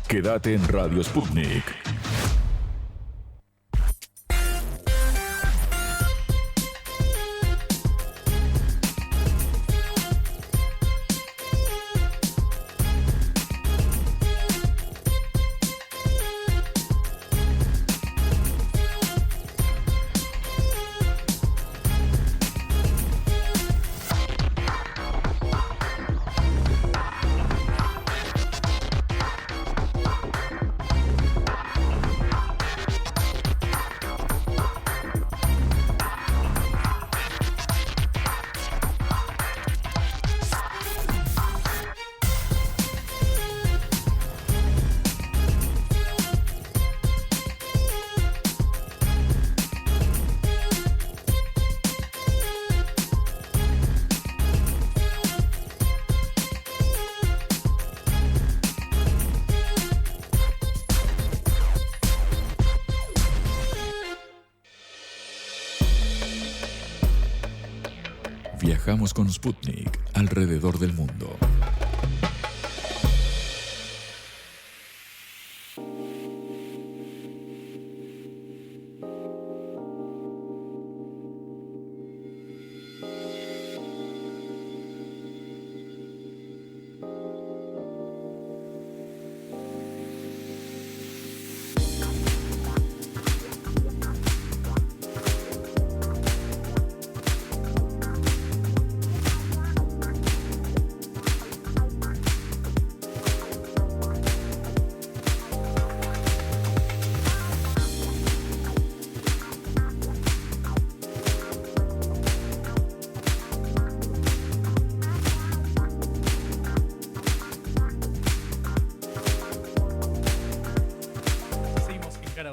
Quédate en Radio Sputnik. Viajamos con Sputnik alrededor del mundo.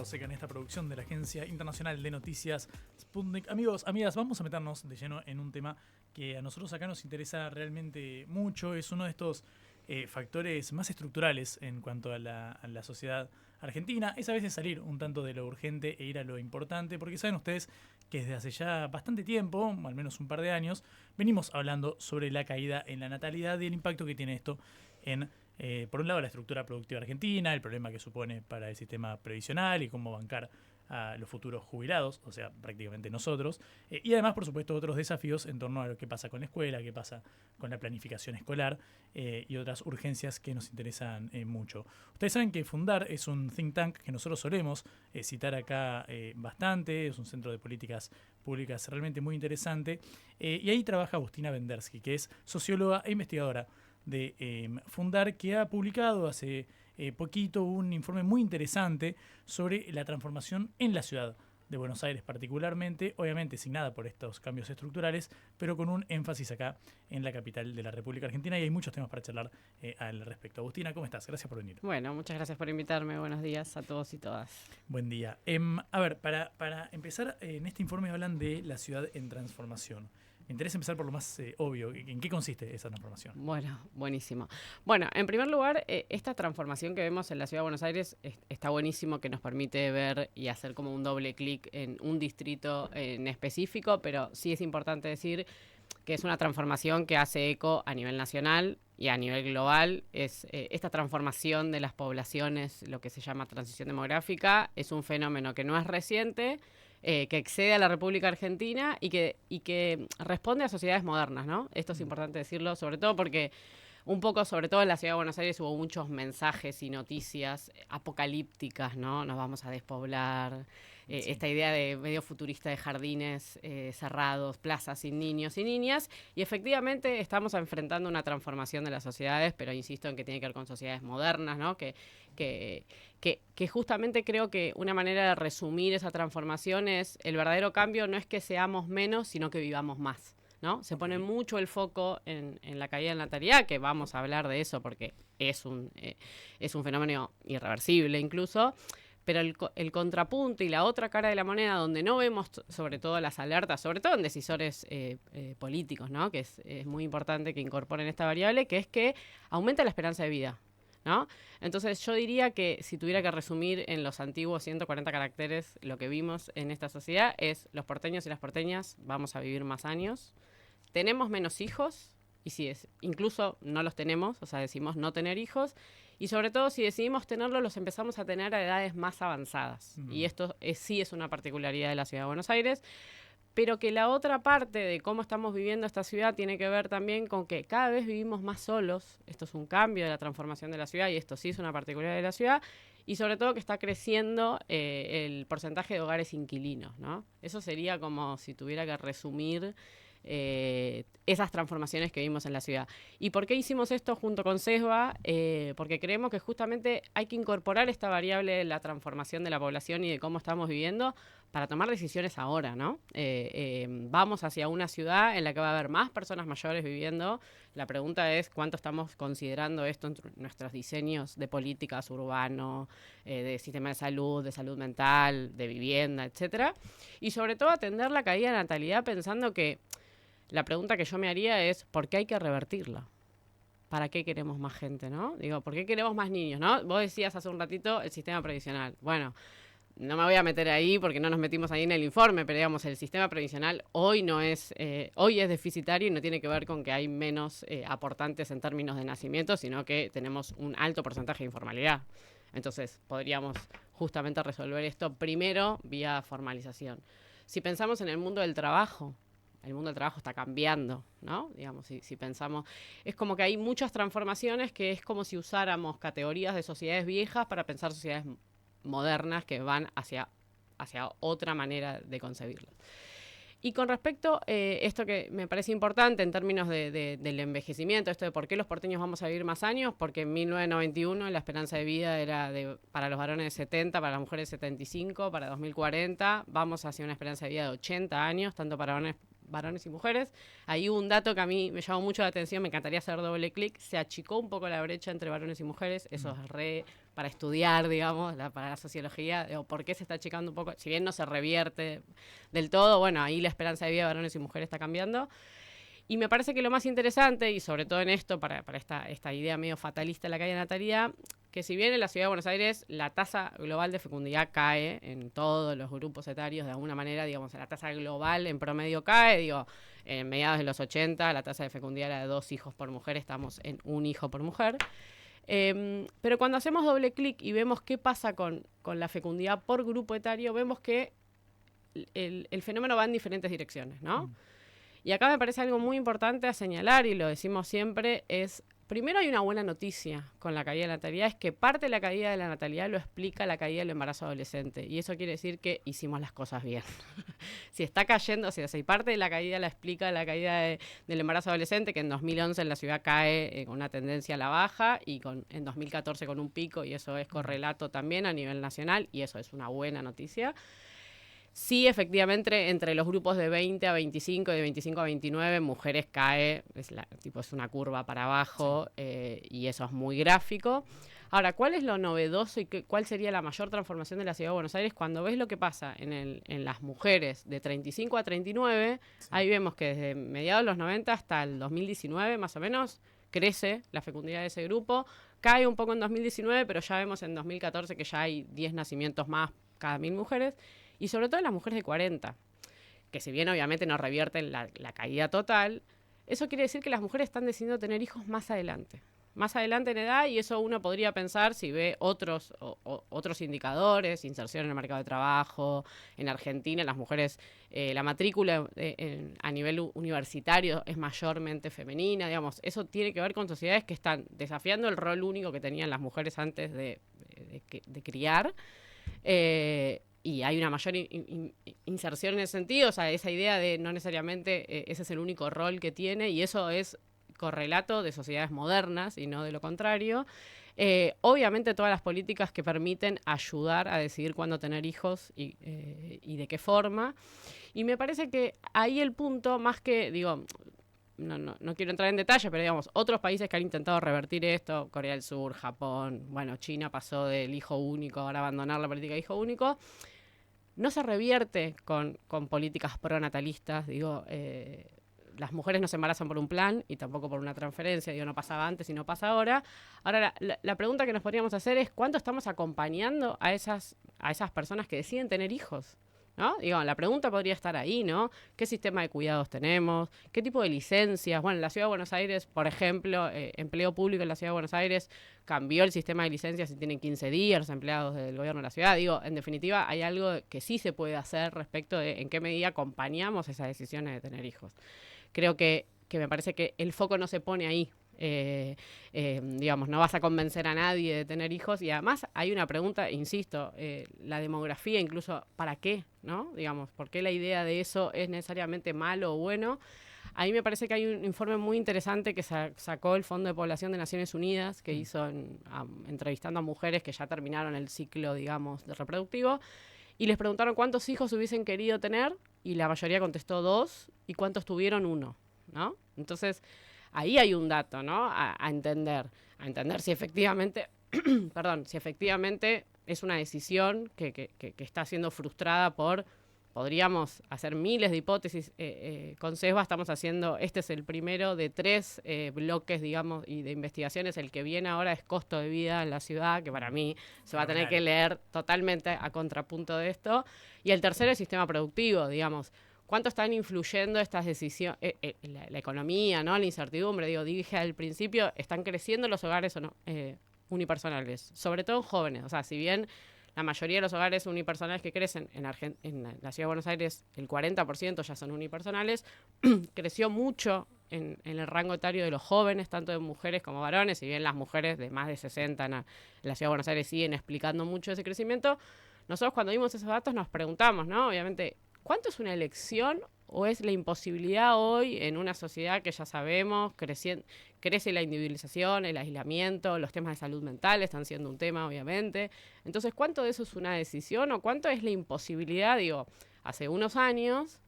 En esta producción de la Agencia Internacional de Noticias Sputnik. Amigos, amigas, vamos a meternos de lleno en un tema que a nosotros acá nos interesa realmente mucho. Es uno de estos factores más estructurales en cuanto a la sociedad argentina. Es a veces salir un tanto de lo urgente e ir a lo importante, porque saben ustedes que desde hace ya bastante tiempo, al menos un par de años, venimos hablando sobre la caída en la natalidad y el impacto que tiene esto en por un lado la estructura productiva argentina, el problema que supone para el sistema previsional y cómo bancar a los futuros jubilados, o sea, prácticamente nosotros, y además, por supuesto, otros desafíos en torno a lo que pasa con la escuela, qué pasa con la planificación escolar y otras urgencias que nos interesan mucho. Ustedes saben que Fundar es un think tank que nosotros solemos citar acá bastante, es un centro de políticas públicas realmente muy interesante, y ahí trabaja Agustina Bendersky, que es socióloga e investigadora de Fundar, que ha publicado hace poquito un informe muy interesante sobre la transformación en la ciudad de Buenos Aires particularmente, obviamente signada por estos cambios estructurales, pero con un énfasis acá en la capital de la República Argentina, y hay muchos temas para charlar al respecto. Agustina, ¿cómo estás? Gracias por venir. Bueno, muchas gracias por invitarme. Buenos días a todos y todas. Buen día. A ver, para empezar, en este informe hablan de la ciudad en transformación. Me interesa empezar por lo más obvio. ¿En qué consiste esa transformación? Bueno, buenísimo. Bueno, en primer lugar, esta transformación que vemos en la Ciudad de Buenos Aires está buenísimo, que nos permite ver y hacer como un doble clic en un distrito en específico, pero sí es importante decir que es una transformación que hace eco a nivel nacional y a nivel global. Esta transformación de las poblaciones, lo que se llama transición demográfica, es un fenómeno que no es reciente, que excede a la República Argentina y que responde a sociedades modernas, ¿no? Esto es importante decirlo, sobre todo porque un poco, sobre todo en la Ciudad de Buenos Aires, hubo muchos mensajes y noticias apocalípticas, ¿no? Nos vamos a despoblar, sí. Esta idea de medio futurista de jardines cerrados, plazas sin niños y niñas, y efectivamente estamos enfrentando una transformación de las sociedades, pero insisto en que tiene que ver con sociedades modernas, ¿no? Que justamente creo que una manera de resumir esa transformación es: el verdadero cambio no es que seamos menos, sino que vivamos más, ¿no? Se pone mucho el foco en la caída de la natalidad, que vamos a hablar de eso porque es un fenómeno irreversible incluso, pero el contrapunto y la otra cara de la moneda, donde no vemos sobre todo las alertas, sobre todo en decisores políticos, ¿no? Que es muy importante que incorporen esta variable, que es que aumenta la esperanza de vida, ¿no? Entonces yo diría que si tuviera que resumir en los antiguos 140 caracteres lo que vimos en esta sociedad es: los porteños y las porteñas vamos a vivir más años, tenemos menos hijos y si es, incluso no los tenemos, o sea, decimos no tener hijos, y sobre todo si decidimos tenerlos, los empezamos a tener a edades más avanzadas. Y esto sí es una particularidad de la Ciudad de Buenos Aires, pero que la otra parte de cómo estamos viviendo esta ciudad tiene que ver también con que cada vez vivimos más solos. Esto es un cambio de la transformación de la ciudad y esto sí es una particularidad de la ciudad. Y sobre todo que está creciendo el porcentaje de hogares inquilinos, ¿no? Eso sería como si tuviera que resumir esas transformaciones que vimos en la ciudad. ¿Y por qué hicimos esto junto con CESBA? Porque creemos que justamente hay que incorporar esta variable de la transformación de la población y de cómo estamos viviendo para tomar decisiones ahora, ¿no? Vamos hacia una ciudad en la que va a haber más personas mayores viviendo. La pregunta es cuánto estamos considerando esto en nuestros diseños de políticas urbanos, de sistema de salud mental, de vivienda, etcétera. Y sobre todo atender la caída de natalidad pensando que la pregunta que yo me haría es ¿por qué hay que revertirla? ¿Para qué queremos más gente, no? Digo, ¿por qué queremos más niños, no? Vos decías hace un ratito el sistema previsional. Bueno, no me voy a meter ahí porque no nos metimos ahí en el informe, pero digamos, el sistema previsional hoy hoy es deficitario y no tiene que ver con que hay menos aportantes en términos de nacimiento, sino que tenemos un alto porcentaje de informalidad. Entonces, podríamos justamente resolver esto primero vía formalización. Si pensamos en el mundo del trabajo está cambiando, ¿no? Digamos, si pensamos, es como que hay muchas transformaciones que es como si usáramos categorías de sociedades viejas para pensar sociedades modernas que van hacia otra manera de concebirlo. Y con respecto a esto que me parece importante en términos del envejecimiento, esto de por qué los porteños vamos a vivir más años, porque en 1991 la esperanza de vida era para los varones de 70, para las mujeres 75, para 2040 vamos hacia una esperanza de vida de 80 años, tanto para varones y mujeres. Ahí hubo un dato que a mí me llamó mucho la atención, me encantaría hacer doble clic, se achicó un poco la brecha entre varones y mujeres, eso es para estudiar, digamos, para la sociología, por qué se está achicando un poco, si bien no se revierte del todo, bueno, ahí la esperanza de vida de varones y mujeres está cambiando. Y me parece que lo más interesante, y sobre todo en esto, para esta idea medio fatalista de la caída de natalidad, que si bien en la Ciudad de Buenos Aires la tasa global de fecundidad cae en todos los grupos etarios de alguna manera, digamos, la tasa global en promedio cae, en mediados de los 80 la tasa de fecundidad era de 2 hijos por mujer, estamos en 1 hijo por mujer. Pero cuando hacemos doble clic y vemos qué pasa con la fecundidad por grupo etario, vemos que el fenómeno va en diferentes direcciones, ¿no? Y acá me parece algo muy importante a señalar, y lo decimos siempre, es, primero hay una buena noticia con la caída de la natalidad, es que parte de la caída de la natalidad lo explica la caída del embarazo adolescente, y eso quiere decir que hicimos las cosas bien. Si está cayendo, si parte de la caída la explica la caída del embarazo adolescente, que en 2011 en la ciudad cae con una tendencia a la baja, y en 2014 con un pico, y eso es correlato también a nivel nacional, y eso es una buena noticia. Sí, efectivamente, entre los grupos de 20 a 25 y de 25 a 29, mujeres cae, es una curva para abajo, y eso es muy gráfico. Ahora, ¿cuál es lo novedoso y cuál sería la mayor transformación de la Ciudad de Buenos Aires? Cuando ves lo que pasa en las mujeres de 35 a 39, ahí vemos que desde mediados de los 90 hasta el 2019, más o menos, crece la fecundidad de ese grupo. Cae un poco en 2019, pero ya vemos en 2014 que ya hay 10 nacimientos más cada 1000 mujeres. Y sobre todo las mujeres de 40, que si bien obviamente no revierten la caída total, eso quiere decir que las mujeres están decidiendo tener hijos más adelante en edad, y eso uno podría pensar si ve otros indicadores, inserción en el mercado de trabajo. En Argentina las mujeres, la matrícula a nivel universitario es mayormente femenina, digamos, eso tiene que ver con sociedades que están desafiando el rol único que tenían las mujeres antes de criar, y hay una mayor inserción en ese sentido, o sea, esa idea de no necesariamente ese es el único rol que tiene, y eso es correlato de sociedades modernas y no de lo contrario. Obviamente todas las políticas que permiten ayudar a decidir cuándo tener hijos y de qué forma. Y me parece que ahí el punto, más que, no quiero entrar en detalle, pero digamos, otros países que han intentado revertir esto, Corea del Sur, Japón, China pasó del hijo único, ahora abandonar la política de hijo único, no se revierte con políticas pronatalistas, las mujeres no se embarazan por un plan y tampoco por una transferencia, no pasaba antes y no pasa ahora. Ahora, la pregunta que nos podríamos hacer es ¿cuánto estamos acompañando a esas personas que deciden tener hijos? ¿no? Digo, la pregunta podría estar ahí, ¿no? ¿Qué sistema de cuidados tenemos? ¿Qué tipo de licencias? Bueno, en la Ciudad de Buenos Aires, por ejemplo, empleo público en la Ciudad de Buenos Aires cambió el sistema de licencias y tienen 15 días los empleados del gobierno de la ciudad. Digo, en definitiva, hay algo que sí se puede hacer respecto de en qué medida acompañamos esas decisiones de tener hijos. Creo que me parece que el foco no se pone ahí. Digamos, no vas a convencer a nadie de tener hijos y además hay una pregunta, insisto, la demografía incluso, ¿para qué? ¿No? Digamos, ¿por qué la idea de eso es necesariamente malo o bueno? A mí me parece que hay un informe muy interesante que sacó el Fondo de Población de Naciones Unidas, que hizo entrevistando a mujeres que ya terminaron el ciclo, digamos, de reproductivo, y les preguntaron cuántos hijos hubiesen querido tener, y la mayoría contestó 2, y cuántos tuvieron 1, ¿no? Entonces, ahí hay un dato, ¿no? A entender si efectivamente, perdón, si efectivamente es una decisión que está siendo frustrada por, podríamos hacer miles de hipótesis. Con SESBA estamos haciendo, este es el primero de 3 bloques, digamos, y de investigaciones. El que viene ahora es costo de vida en la ciudad, que para mí se va a tener que leer totalmente a contrapunto de esto. Y el tercero es sistema productivo, digamos. ¿Cuánto están influyendo estas decisiones, la economía, ¿no? La incertidumbre? Digo, dije al principio, ¿están creciendo los hogares o no, unipersonales? Sobre todo en jóvenes. O sea, si bien la mayoría de los hogares unipersonales que crecen en la Ciudad de Buenos Aires, el 40% ya son unipersonales, creció mucho en el rango etario de los jóvenes, tanto de mujeres como varones, si bien las mujeres de más de 60 en la Ciudad de Buenos Aires siguen explicando mucho ese crecimiento. Nosotros cuando vimos esos datos nos preguntamos, ¿no? Obviamente, ¿cuánto es una elección o es la imposibilidad hoy en una sociedad que ya sabemos, crece la individualización, el aislamiento, los temas de salud mental están siendo un tema, obviamente? Entonces, ¿cuánto de eso es una decisión o cuánto es la imposibilidad? Digo, hace unos años,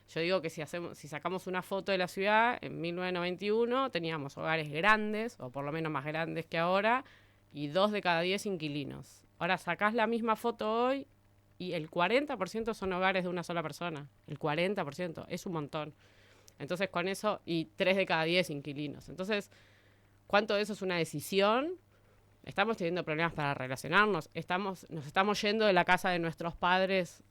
yo digo que si sacamos una foto de la ciudad, en 1991 teníamos hogares grandes, o por lo menos más grandes que ahora, y 2 de cada 10 inquilinos. Ahora sacás la misma foto hoy, y el 40% son hogares de una sola persona. El 40%, es un montón. Entonces, con eso, y 3 de cada 10 inquilinos. Entonces, ¿cuánto de eso es una decisión? Estamos teniendo problemas para relacionarnos. Nos estamos yendo de la casa de nuestros padres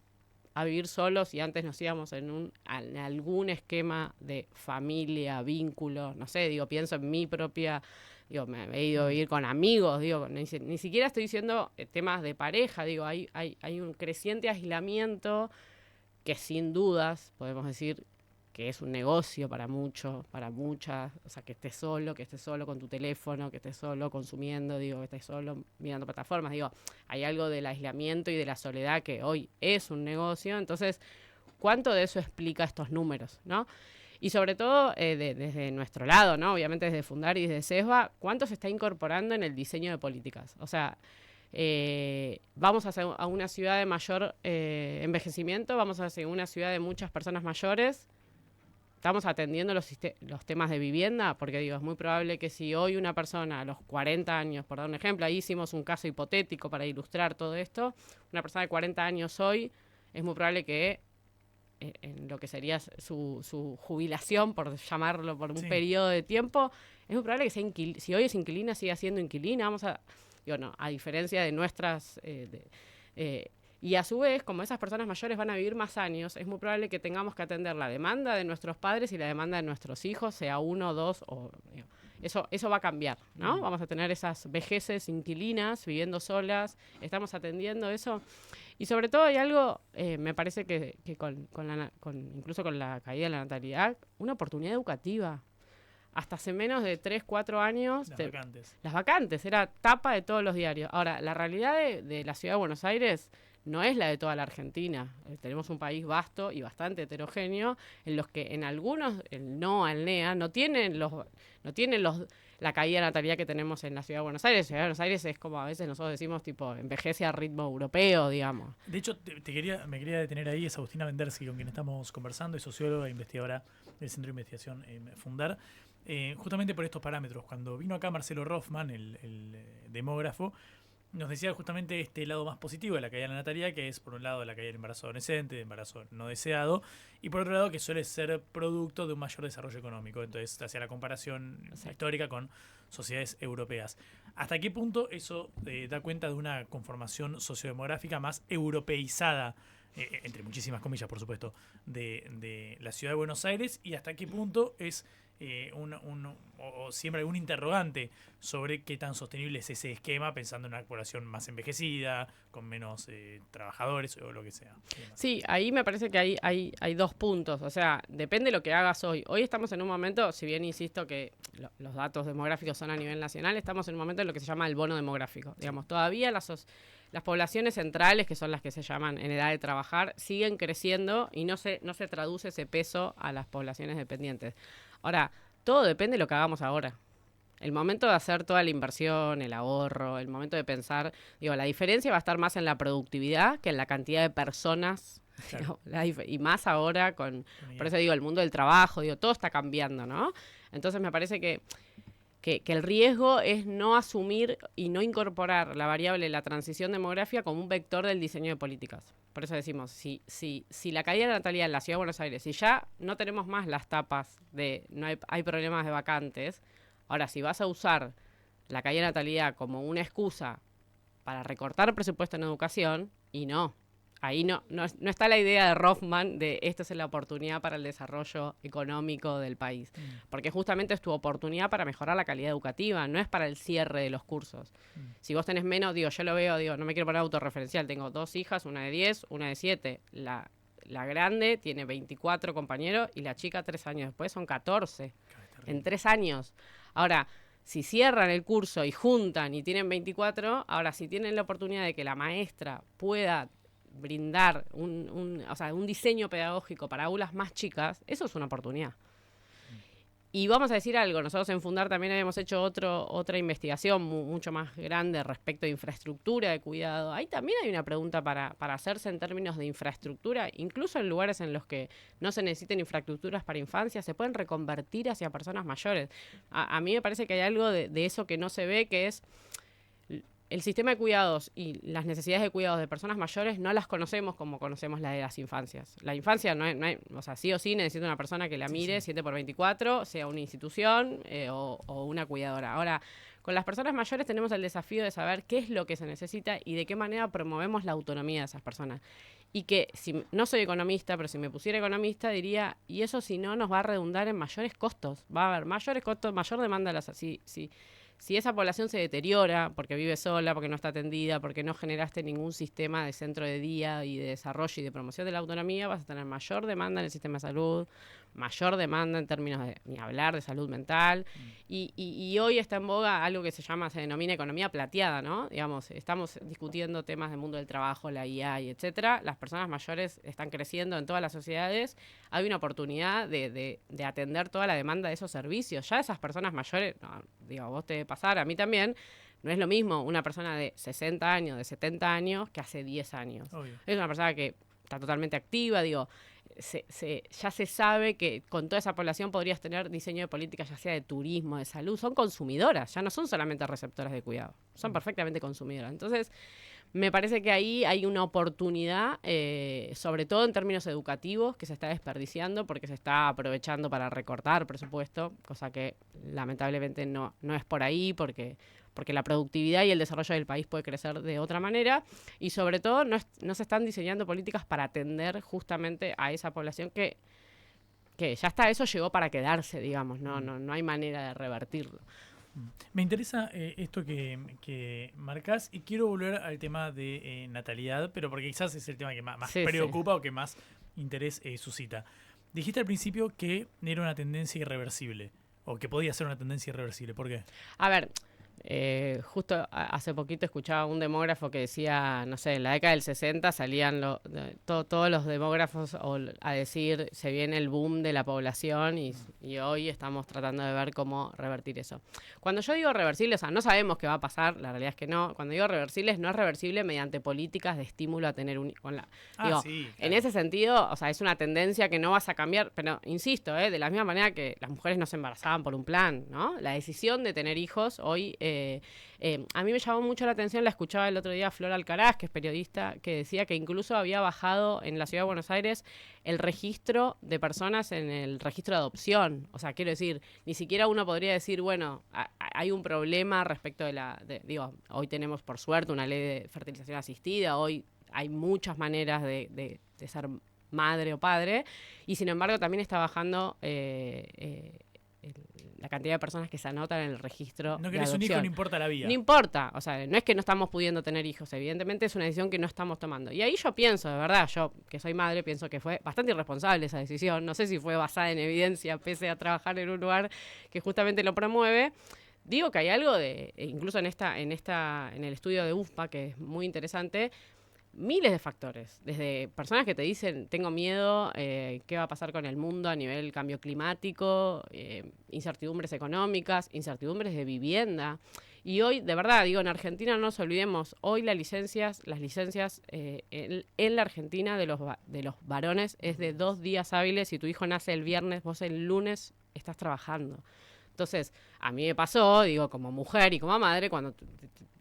a vivir solos y antes nos íbamos en algún esquema de familia, vínculo. No sé, digo, pienso en mi propia... Digo, me he ido a vivir con amigos, digo, ni siquiera estoy diciendo temas de pareja, digo, hay un creciente aislamiento que sin dudas podemos decir que es un negocio para muchos, para muchas, o sea, que estés solo con tu teléfono, que estés solo consumiendo, digo, que estés solo mirando plataformas, digo, hay algo del aislamiento y de la soledad que hoy es un negocio, entonces, ¿cuánto de eso explica estos números, no? Y sobre todo, desde nuestro lado, ¿no? Obviamente desde Fundar y desde SESBA, ¿cuánto se está incorporando en el diseño de políticas? O sea, vamos a una ciudad de mayor envejecimiento, vamos a una ciudad de muchas personas mayores, estamos atendiendo los temas de vivienda, porque digo, es muy probable que si hoy una persona a los 40 años, por dar un ejemplo, ahí hicimos un caso hipotético para ilustrar todo esto, una persona de 40 años hoy, es muy probable que en lo que sería su jubilación, por llamarlo por un periodo de tiempo, es muy probable que si hoy es inquilina, siga siendo inquilina. A diferencia de nuestras... y a su vez, como esas personas mayores van a vivir más años, es muy probable que tengamos que atender la demanda de nuestros padres y la demanda de nuestros hijos, sea 1, 2 o... Eso va a cambiar, ¿no? Vamos a tener esas vejeces inquilinas viviendo solas, estamos atendiendo eso. Y sobre todo hay algo, me parece que incluso con la caída de la natalidad, una oportunidad educativa. Hasta hace menos de 3, 4 años... Las vacantes, era tapa de todos los diarios. Ahora, la realidad de la Ciudad de Buenos Aires no es la de toda la Argentina. Tenemos un país vasto y bastante heterogéneo, en los que en algunos, el NEA, no tienen la caída de natalidad que tenemos en la Ciudad de Buenos Aires. La Ciudad de Buenos Aires es como a veces nosotros decimos, tipo, envejece a ritmo europeo, digamos. De hecho, me quería detener ahí, es Agustina Vendersky, con quien estamos conversando, es socióloga e investigadora del Centro de Investigación Fundar. Justamente por estos parámetros. Cuando vino acá Marcelo Rothman, el demógrafo, nos decía justamente este lado más positivo de la caída de la natalidad, que es por un lado la caída del embarazo adolescente, del embarazo no deseado, y por otro lado que suele ser producto de un mayor desarrollo económico. Entonces, hacia la comparación histórica con sociedades europeas. ¿Hasta qué punto eso da cuenta de una conformación sociodemográfica más europeizada entre muchísimas comillas, por supuesto, de la ciudad de Buenos Aires, y hasta qué punto es o siempre algún interrogante sobre qué tan sostenible es ese esquema, pensando en una población más envejecida, con menos trabajadores o lo que sea. Sí, ahí me parece que hay dos puntos. O sea, depende de lo que hagas hoy. Hoy estamos en un momento, si bien insisto que los datos demográficos son a nivel nacional, estamos en un momento en lo que se llama el bono demográfico. Digamos, todavía las poblaciones centrales, que son las que se llaman en edad de trabajar, siguen creciendo y no se traduce ese peso a las poblaciones dependientes. Ahora, todo depende de lo que hagamos ahora. El momento de hacer toda la inversión, el ahorro, el momento de pensar, la diferencia va a estar más en la productividad que en la cantidad de personas. Claro. Y más ahora por eso digo, el mundo del trabajo, todo está cambiando, ¿no? Entonces me parece que el riesgo es no asumir y no incorporar la variable de la transición demográfica como un vector del diseño de políticas. Por eso decimos, si la caída de natalidad en la Ciudad de Buenos Aires, si ya no tenemos más las tapas de no hay problemas de vacantes, ahora si vas a usar la caída de natalidad como una excusa para recortar presupuesto en educación, y no. Ahí no está la idea de Rothman de esta es la oportunidad para el desarrollo económico del país. Porque justamente es tu oportunidad para mejorar la calidad educativa, no es para el cierre de los cursos. Si vos tenés menos, yo lo veo, no me quiero poner autorreferencial, tengo 2 hijas, una de 10, una de 7. La grande tiene 24 compañeros y la chica 3 años después son 14. En 3 años. Ahora, si cierran el curso y juntan y tienen 24, ahora si tienen la oportunidad de que la maestra pueda brindar un diseño pedagógico para aulas más chicas, eso es una oportunidad. Y vamos a decir algo, nosotros en Fundar también habíamos hecho otra investigación mucho más grande respecto de infraestructura de cuidado. Ahí también hay una pregunta para hacerse en términos de infraestructura, incluso en lugares en los que no se necesiten infraestructuras para infancia, se pueden reconvertir hacia personas mayores. A mí me parece que hay algo de eso que no se ve, que es el sistema de cuidados y las necesidades de cuidados de personas mayores no las conocemos como conocemos la de las infancias. La infancia no hay, sí o sí necesita una persona que la mire 7x24, sea una institución o una cuidadora. Ahora, con las personas mayores tenemos el desafío de saber qué es lo que se necesita y de qué manera promovemos la autonomía de esas personas. Y que, no soy economista, pero si me pusiera economista diría, y eso si no nos va a redundar en mayores costos. Va a haber mayores costos, mayor demanda. Si esa población se deteriora porque vive sola, porque no está atendida, porque no generaste ningún sistema de centro de día y de desarrollo y de promoción de la autonomía, vas a tener mayor demanda en el sistema de salud, mayor demanda en términos de, ni hablar, de salud mental. Y hoy está en boga algo que se denomina economía plateada, ¿no? Digamos, estamos discutiendo temas del mundo del trabajo, la IA y etcétera. Las personas mayores están creciendo en todas las sociedades. Hay una oportunidad de atender toda la demanda de esos servicios. Ya esas personas mayores, vos te debe pasar, a mí también, no es lo mismo una persona de 60 años, de 70 años, que hace 10 años. Obvio. Es una persona que está totalmente activa, ya se sabe que con toda esa población podrías tener diseño de políticas, ya sea de turismo, de salud, son consumidoras, ya no son solamente receptoras de cuidado, son perfectamente consumidoras. Entonces, me parece que ahí hay una oportunidad, sobre todo en términos educativos, que se está desperdiciando porque se está aprovechando para recortar presupuesto, cosa que lamentablemente no es por ahí, porque la productividad y el desarrollo del país puede crecer de otra manera, y sobre todo no se están diseñando políticas para atender justamente a esa población que ya está, eso llegó para quedarse, digamos, no hay manera de revertirlo. Me interesa esto que marcas, y quiero volver al tema de natalidad, pero porque quizás es el tema que más preocupa o que más interés suscita. Dijiste al principio que era una tendencia irreversible, o que podía ser una tendencia irreversible. ¿Por qué? A ver, justo hace poquito escuchaba un demógrafo que decía, no sé, en la década del 60 salían todos los demógrafos a decir se viene el boom de la población y hoy estamos tratando de ver cómo revertir eso. Cuando yo digo reversible, no sabemos qué va a pasar, la realidad es que no. Cuando digo reversible, no es reversible mediante políticas de estímulo a tener claro. En ese sentido, es una tendencia que no vas a cambiar, pero insisto, de la misma manera que las mujeres no se embarazaban por un plan, ¿no? La decisión de tener hijos hoy a mí me llamó mucho la atención, la escuchaba el otro día a Flor Alcaraz, que es periodista, que decía que incluso había bajado en la Ciudad de Buenos Aires el registro de personas en el registro de adopción. O sea, quiero decir, ni siquiera uno podría decir, bueno, hay un problema respecto hoy tenemos por suerte una ley de fertilización asistida, hoy hay muchas maneras de ser madre o padre, y sin embargo también está bajando la cantidad de personas que se anotan en el registro No de querés un adopción. hijo, no importa la vía. No importa, o sea, no es que no estamos pudiendo tener hijos, evidentemente es una decisión que no estamos tomando. Y ahí yo pienso, de verdad, yo que soy madre, pienso que fue bastante irresponsable esa decisión. No sé si fue basada en evidencia, pese a trabajar en un lugar que justamente lo promueve. Digo que hay algo de, incluso en el estudio de UFPA, que es muy interesante, miles de factores, desde personas que te dicen tengo miedo, qué va a pasar con el mundo a nivel cambio climático, incertidumbres económicas, incertidumbres de vivienda. Y hoy, de verdad, digo, en Argentina no nos olvidemos, hoy las licencias en la Argentina de los varones es de 2 días hábiles. Si tu hijo nace el viernes, vos el lunes estás trabajando. Entonces, a mí me pasó, digo, como mujer y como madre, cuando,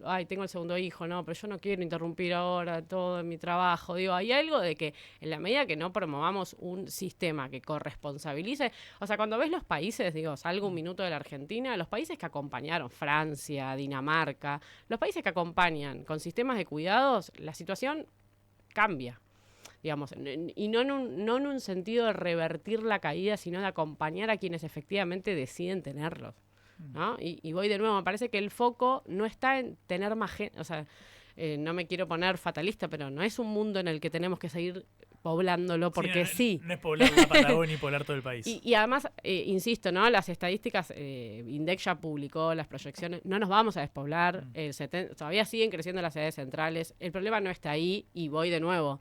ay, tengo el segundo hijo, no, pero yo no quiero interrumpir ahora todo en mi trabajo. Digo, hay algo de que en la medida que no promovamos un sistema que corresponsabilice, o sea, cuando ves los países, digo, salgo un minuto de la Argentina, los países que acompañaron, Francia, Dinamarca, los países que acompañan con sistemas de cuidados, la situación cambia. Digamos, y no en un sentido de revertir la caída, sino de acompañar a quienes efectivamente deciden tenerlos, ¿no? Y voy de nuevo, me parece que el foco no está en tener más gente, o sea, no me quiero poner fatalista, pero no es un mundo en el que tenemos que seguir poblándolo porque sí. No es poblar la Patagonia y poblar todo el país. Y además, insisto, ¿no? Las estadísticas, INDEC ya publicó las proyecciones, no nos vamos a despoblar, todavía siguen creciendo las ciudades centrales, el problema no está ahí, y voy de nuevo.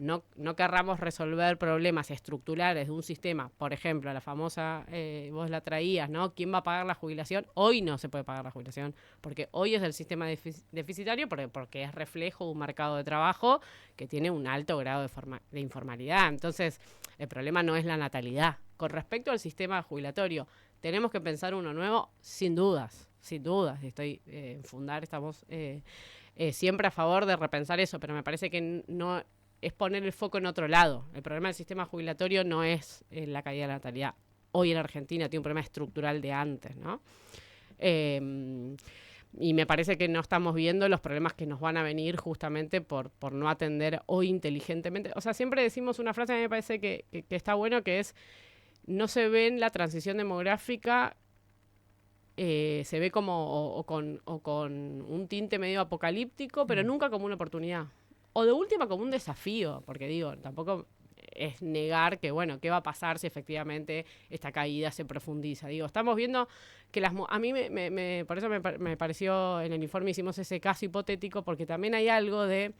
No querramos resolver problemas estructurales de un sistema, por ejemplo, la famosa, vos la traías, ¿no? ¿Quién va a pagar la jubilación? Hoy no se puede pagar la jubilación, porque hoy es el sistema deficitario, porque es reflejo de un mercado de trabajo que tiene un alto grado de informalidad. Entonces, el problema no es la natalidad. Con respecto al sistema jubilatorio, ¿tenemos que pensar uno nuevo? Sin dudas. Estoy en Fundar, estamos siempre a favor de repensar eso, pero me parece que no es poner el foco en otro lado. El problema del sistema jubilatorio no es la caída de la natalidad. Hoy en Argentina tiene un problema estructural de antes, ¿no? Y me parece que no estamos viendo los problemas que nos van a venir justamente por no atender hoy inteligentemente. O sea, siempre decimos una frase que me parece que está bueno, que es, no se ve en la transición demográfica, se ve como con un tinte medio apocalíptico, pero nunca como una oportunidad. O de última como un desafío, porque digo, tampoco es negar que, bueno, qué va a pasar si efectivamente esta caída se profundiza. Digo, estamos viendo que a mí por eso me pareció, en el informe hicimos ese caso hipotético, porque también hay algo de,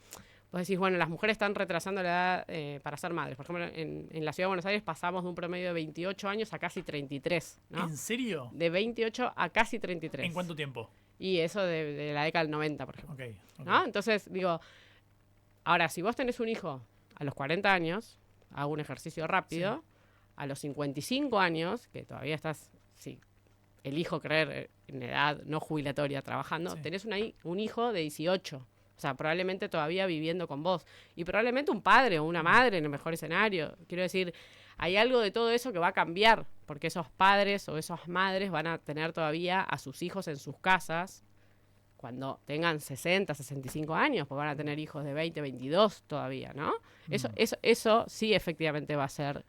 vos decís, bueno, las mujeres están retrasando la edad para ser madres. Por ejemplo, en la Ciudad de Buenos Aires pasamos de un promedio de 28 años a casi 33, ¿no? ¿En serio? De 28 a casi 33. ¿En cuánto tiempo? Y eso de la década del 90, por ejemplo. Okay. ¿No? Entonces, digo, ahora, si vos tenés un hijo a los 40 años, hago un ejercicio rápido, sí. A los 55 años, que todavía estás, sí, elijo creer en edad no jubilatoria trabajando, sí. Tenés un hijo de 18, o sea, probablemente todavía viviendo con vos, y probablemente un padre o una madre en el mejor escenario. Quiero decir, hay algo de todo eso que va a cambiar, porque esos padres o esas madres van a tener todavía a sus hijos en sus casas, cuando tengan 60, 65 años, pues van a tener hijos de 20, 22 todavía, ¿no? Eso sí efectivamente va a ser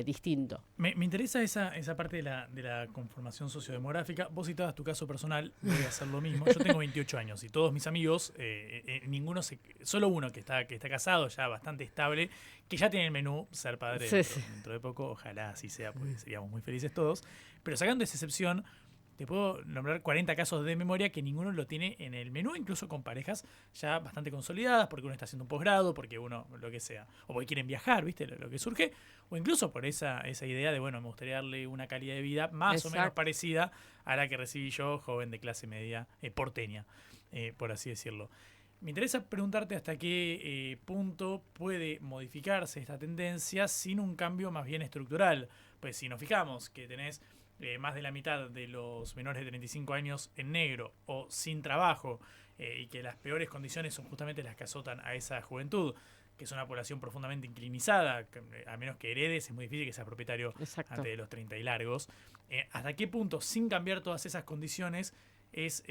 distinto. Me interesa esa parte de la conformación sociodemográfica. Vos citabas tu caso personal, voy a hacer lo mismo. Yo tengo 28 años y todos mis amigos, solo uno que está casado, ya bastante estable, que ya tiene el menú ser padre dentro de poco. Ojalá así sea, porque seríamos muy felices todos. Pero sacando esa excepción, te puedo nombrar 40 casos de memoria que ninguno lo tiene en el menú, incluso con parejas ya bastante consolidadas, porque uno está haciendo un posgrado, porque uno, lo que sea, o porque quieren viajar, ¿viste? Lo que surge, o incluso por esa idea de, bueno, me gustaría darle una calidad de vida más o menos parecida a la que recibí yo, joven de clase media, porteña, por así decirlo. Me interesa preguntarte hasta qué punto puede modificarse esta tendencia sin un cambio más bien estructural. Pues si nos fijamos que tenés más de la mitad de los menores de 35 años en negro o sin trabajo, y que las peores condiciones son justamente las que azotan a esa juventud, que es una población profundamente inclinizada, a menos que heredes, es muy difícil que seas propietario antes de los 30 y largos. ¿Hasta qué punto, sin cambiar todas esas condiciones, es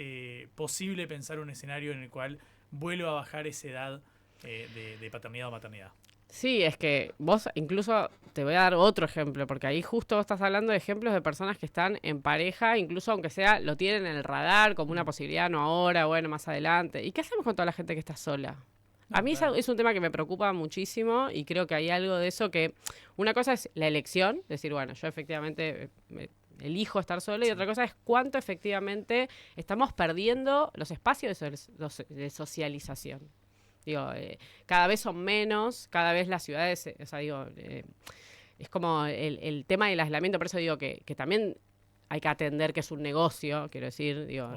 posible pensar un escenario en el cual vuelva a bajar esa edad de paternidad o maternidad. Sí, es que vos incluso te voy a dar otro ejemplo, porque ahí justo vos estás hablando de ejemplos de personas que están en pareja, incluso aunque sea, lo tienen en el radar como una posibilidad, no ahora, bueno, más adelante. ¿Y qué hacemos con toda la gente que está sola? A mí Claro. es un tema que me preocupa muchísimo y creo que hay algo de eso que, una cosa es la elección, decir, bueno, yo efectivamente elijo estar sola, y otra cosa es cuánto efectivamente estamos perdiendo los espacios de socialización. Digo, cada vez son menos, cada vez las ciudades, o sea, digo, es como el tema del aislamiento, por eso digo que también hay que atender que es un negocio, quiero decir, digo,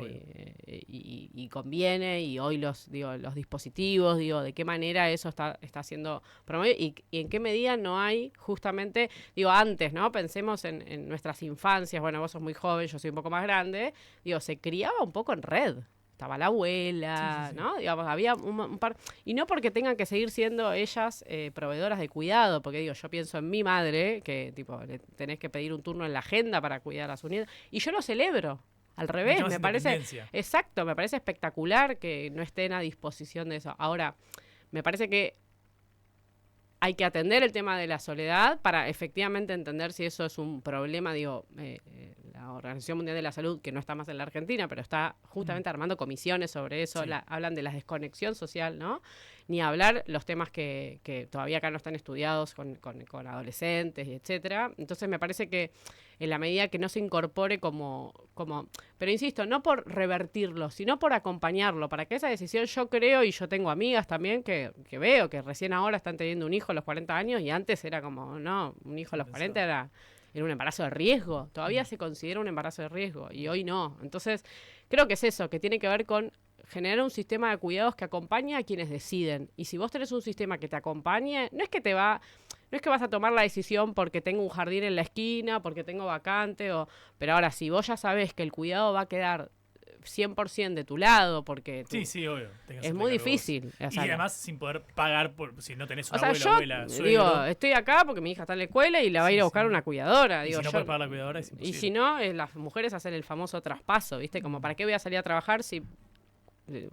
y conviene, y hoy los dispositivos, digo, de qué manera eso está siendo promovido, y en qué medida no hay justamente, digo, antes, ¿no? Pensemos en nuestras infancias, bueno, vos sos muy joven, yo soy un poco más grande, digo, se criaba un poco en red. Estaba la abuela, Sí. ¿no? Digamos, había un par... Y no porque tengan que seguir siendo ellas proveedoras de cuidado, porque digo, yo pienso en mi madre, que tipo, le tenés que pedir un turno en la agenda para cuidar a su nieto, y yo lo celebro. Al revés, Mucha más me parece... independencia. Exacto, me parece espectacular que no estén a disposición de eso. Ahora, me parece que hay que atender el tema de la soledad para efectivamente entender si eso es un problema. Digo, la Organización Mundial de la Salud, que no está más en la Argentina, pero está justamente armando comisiones sobre eso, Sí. hablan de la desconexión social, ¿no? Ni hablar los temas que todavía acá no están estudiados con adolescentes y etcétera. Entonces me parece que en la medida que no se incorpore como... Pero insisto, no por revertirlo, sino por acompañarlo, para que esa decisión, yo creo, y yo tengo amigas también que veo que recién ahora están teniendo un hijo a los 40 años, y antes era como, no, un hijo a los 40 era un embarazo de riesgo. Todavía se considera un embarazo de riesgo, y hoy no. Entonces, creo que es eso, que tiene que ver con generar un sistema de cuidados que acompañe a quienes deciden. Y si vos tenés un sistema que te acompañe, no es que vas a tomar la decisión porque tengo un jardín en la esquina, porque tengo vacante, pero ahora, si vos ya sabés que el cuidado va a quedar 100% de tu lado, porque Sí, obvio. es muy difícil. Y además sin poder pagar si no tenés una yo abuela, suegro. digo, estoy acá porque mi hija está en la escuela y la va a ir a buscar una cuidadora. Y Digo, si no puedes pagar la cuidadora, es imposible. y si no, las mujeres hacen el famoso traspaso, ¿viste? Como, ¿para qué voy a salir a trabajar si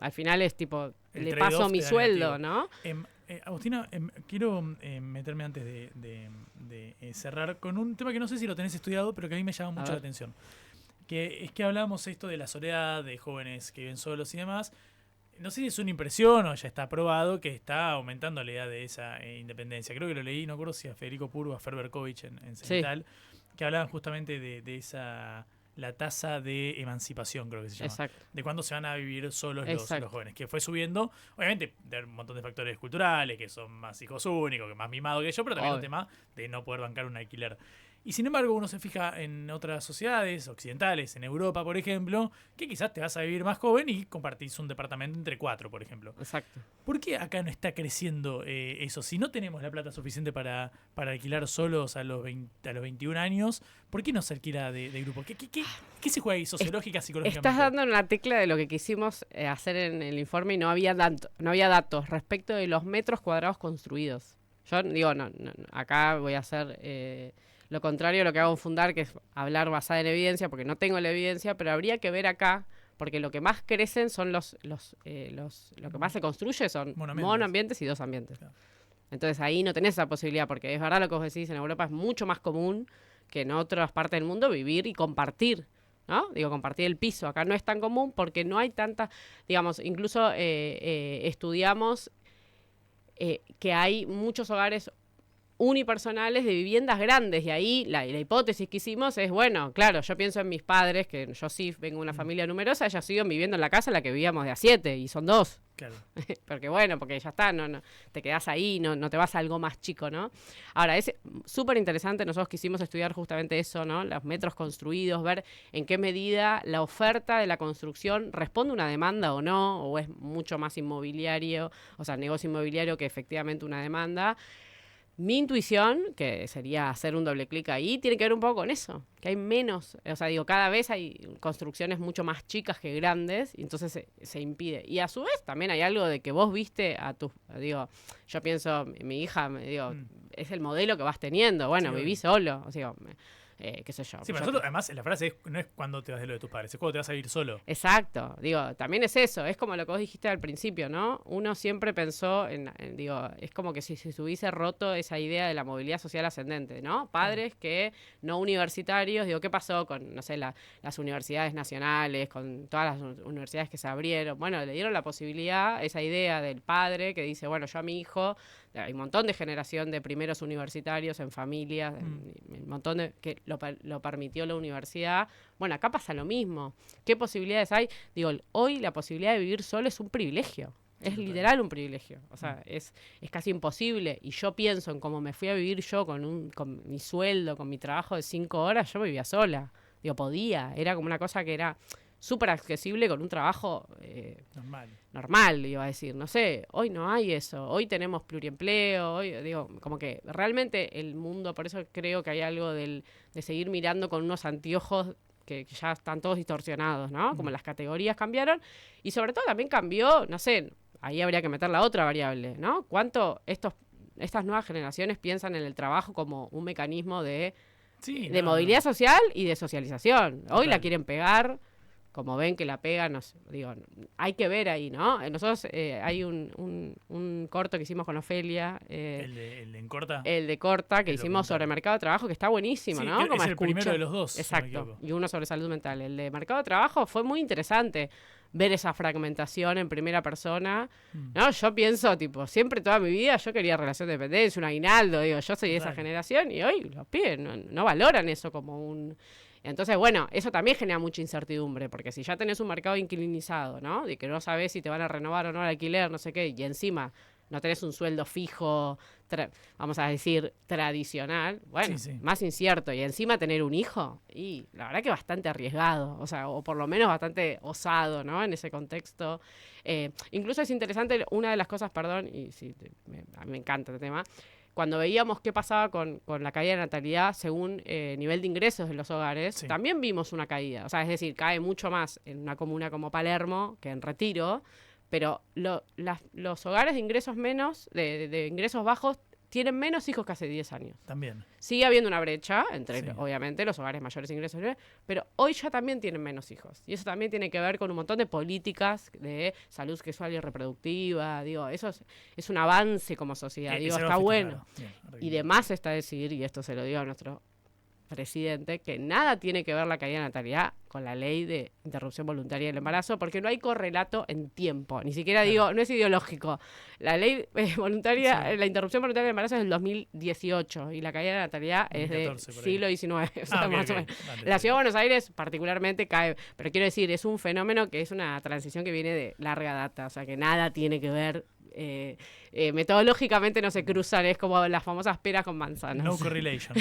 al final es tipo, El le trade-off paso mi te da sueldo, negativo. ¿no? Agustina, quiero meterme antes de cerrar con un tema que no sé si lo tenés estudiado, pero que a mí me llama mucho la atención. Que es que hablábamos esto de la soledad, de jóvenes que viven solos y demás. No sé si es una impresión o ya está probado que está aumentando la edad de esa independencia. Creo que lo leí, no recuerdo si a Federico Puro o a Ferberkovich en Central, que hablaban justamente de esa... la tasa de emancipación, creo que se llama. Exacto. De cuándo se van a vivir solos los jóvenes. Que fue subiendo, obviamente, de un montón de factores culturales, que son más hijos únicos, que más mimados que yo, pero también un tema de no poder bancar un alquiler. Y sin embargo, uno se fija en otras sociedades occidentales, en Europa, por ejemplo, que quizás te vas a vivir más joven y compartís un departamento entre 4, por ejemplo. Exacto. ¿Por qué acá no está creciendo eso? Si no tenemos la plata suficiente para alquilar solos a los 21 años, ¿por qué no se alquila de grupo? ¿Qué se juega ahí sociológica, psicológicamente? Estás dando una tecla de lo que quisimos hacer en el informe y no había datos respecto de los metros cuadrados construidos. Yo digo, no, acá voy a hacer... lo contrario a lo que hago en Fundar, que es hablar basada en evidencia, porque no tengo la evidencia, pero habría que ver acá, porque lo que más crecen son lo que más se construye son monoambientes y dos ambientes. Claro. Entonces ahí no tenés esa posibilidad, porque es verdad lo que vos decís, en Europa es mucho más común que en otras partes del mundo vivir y compartir, ¿no? Digo, compartir el piso. Acá no es tan común porque no hay tanta, digamos, incluso estudiamos que hay muchos hogares unipersonales de viviendas grandes, y ahí la hipótesis que hicimos es, bueno, claro, yo pienso en mis padres, que yo sí vengo de una familia numerosa, ellos siguen viviendo en la casa en la que vivíamos de a 7 y son 2. Claro. Porque bueno, porque ya está, no te quedás ahí, no te vas a algo más chico, ¿no? Ahora, es súper interesante, nosotros quisimos estudiar justamente eso, ¿no? Los metros construidos, ver en qué medida la oferta de la construcción responde a una demanda o no, o es mucho más inmobiliario, o sea, negocio inmobiliario que efectivamente una demanda. Mi intuición, que sería hacer un doble clic ahí, tiene que ver un poco con eso, que hay menos, o sea, digo, cada vez hay construcciones mucho más chicas que grandes, y entonces se impide. Y a su vez también hay algo de que vos viste a tus, digo, yo pienso, mi hija, digo, es el modelo que vas teniendo, bueno, viví solo, o sea, qué sé yo. Sí, pero nosotros, además, la frase no es cuando te vas de lo de tus padres, es cuando te vas a vivir solo. Exacto, digo, también es eso, es como lo que vos dijiste al principio, ¿no? Uno siempre pensó digo, es como que si se hubiese roto esa idea de la movilidad social ascendente, ¿no? Padres que no universitarios, digo, ¿qué pasó con, no sé, las universidades nacionales, con todas las universidades que se abrieron? Bueno, le dieron la posibilidad, esa idea del padre que dice, bueno, yo a mi hijo, hay un montón de generación de primeros universitarios en familias, un montón de que lo permitió la universidad. Bueno, acá pasa lo mismo. ¿Qué posibilidades hay? Digo, hoy la posibilidad de vivir solo es un privilegio. Es literal un privilegio. O sea, es casi imposible. Y yo pienso en cómo me fui a vivir yo con mi sueldo, con mi trabajo de 5 horas, yo vivía sola. Digo, podía. Era como una cosa que era súper accesible con un trabajo normal, iba a decir. No sé, hoy no hay eso. Hoy tenemos pluriempleo. Hoy, digo, como que realmente el mundo, por eso creo que hay algo de seguir mirando con unos anteojos que ya están todos distorsionados, ¿no? Como las categorías cambiaron. Y sobre todo también cambió, no sé, ahí habría que meter la otra variable, ¿no? ¿Cuánto estas nuevas generaciones piensan en el trabajo como un mecanismo de movilidad social y de socialización? Hoy la quieren pegar, como ven que la pegan, digo, hay que ver ahí, ¿no? Nosotros hay un corto que hicimos con Ofelia. ¿El de Encorta? El de Corta, que hicimos sobre mercado de trabajo, que está buenísimo, sí, ¿no? Como es el primero de los dos. Exacto, y uno sobre salud mental. El de mercado de trabajo fue muy interesante ver esa fragmentación en primera persona, ¿no? Yo pienso, tipo, siempre toda mi vida yo quería relación de dependencia, un aguinaldo, digo, yo soy de esa generación y hoy los pibes no valoran eso como un... Entonces, bueno, eso también genera mucha incertidumbre, porque si ya tenés un mercado inquilinizado, ¿no? De que no sabés si te van a renovar o no el alquiler, no sé qué, y encima no tenés un sueldo fijo, vamos a decir, tradicional, bueno, más incierto, y encima tener un hijo, y la verdad que bastante arriesgado, o sea, o por lo menos bastante osado, ¿no? En ese contexto. Incluso es interesante, una de las cosas, perdón, y sí, a mí me encanta el tema, cuando veíamos qué pasaba con la caída de natalidad según nivel de ingresos de los hogares, también vimos una caída. O sea, es decir, cae mucho más en una comuna como Palermo que en Retiro, pero los hogares de ingresos de ingresos bajos tienen menos hijos que hace 10 años. También. Sigue habiendo una brecha entre, obviamente, los hogares mayores ingresos, pero hoy ya también tienen menos hijos. Y eso también tiene que ver con un montón de políticas de salud sexual y reproductiva. Digo, eso es un avance como sociedad. Digo, está bueno. Bien, y de más está decir, y esto se lo digo a nuestro presidente, que nada tiene que ver la caída de natalidad con la ley de interrupción voluntaria del embarazo, porque no hay correlato en tiempo, ni siquiera digo, no es ideológico. La ley voluntaria, la interrupción voluntaria del embarazo es del 2018 y la caída de natalidad 2014, es del siglo XIX. La Ciudad de Buenos Aires particularmente cae, pero quiero decir, es un fenómeno que es una transición que viene de larga data, o sea que nada tiene que ver. Metodológicamente no se cruzan, es como las famosas peras con manzanas. No correlation.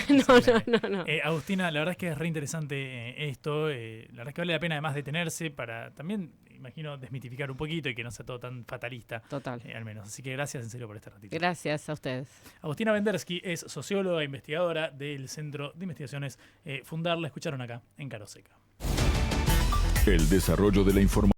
No. Agustina, la verdad es que es re interesante esto. La verdad es que vale la pena además detenerse para también, imagino, desmitificar un poquito y que no sea todo tan fatalista. Total. Al menos. Así que gracias en serio por este ratito. Gracias a ustedes. Agustina Vendersky es socióloga e investigadora del Centro de Investigaciones Fundar. La escucharon acá en Caroseca. El desarrollo de la información.